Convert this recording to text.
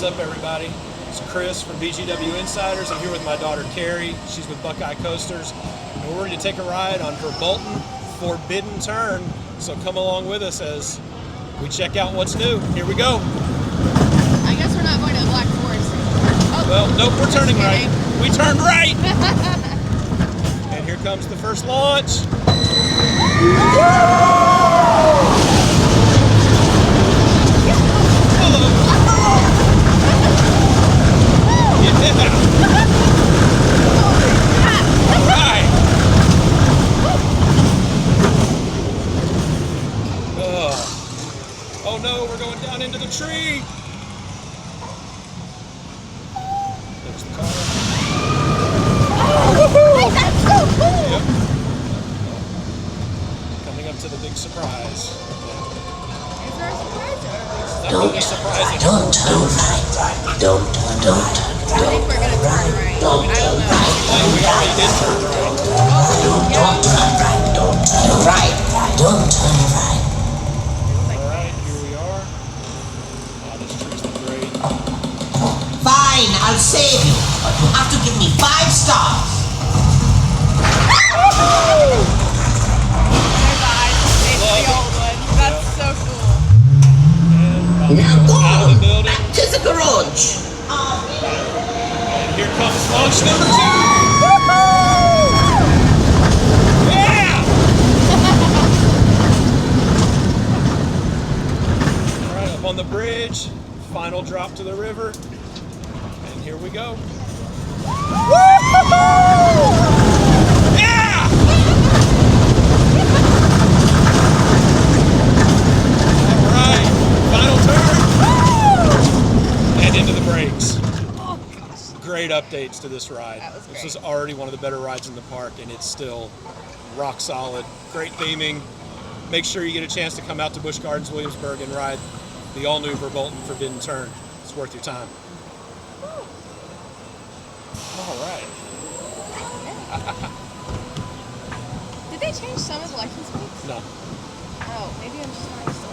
up, everybody? It's Chris from BGW Insiders. I'm here with my daughter Carrie. She's with Buckeye Coasters, and we're ready to take a ride on Verbolten Forbidden Turn. So come along with us as we check out what's new. Here we go. I guess we're not going to Black Forest. Oh, well, nope, we're turning right. We turned right. And here comes the first launch. Oh no, we're going down into the tree! There's the car. Oh, that's so cool! Yep. Coming up to the big surprise. Is there a surprise? Don't turn right. Don't turn right. Don't turn I think we're going to turn right. I don't know. We already did turn right. Don't turn right. Don't turn right. Don't turn right. Alright, here we are. Oh, this tree's great. Fine, I'll save you. But you have to give me 5 stars. It's the old one. That's so cool. Now go Out of the building. back to the garage. And here comes launch number 2. Yeah! Alright, up on the bridge. Final drop to the river. And here we go. Yeah! Alright, final turn. And into the brakes. Oh, gosh. Great updates to this ride. That was This great. is already one of the better rides in the park, and it's still rock solid. Great theming. Make sure you get a chance to come out to Busch Gardens, Williamsburg, and ride the all-new Verbolten Forbidden Turn. It's worth your time. All right. Did they change some of the license plates? No. Oh, maybe I'm just not used to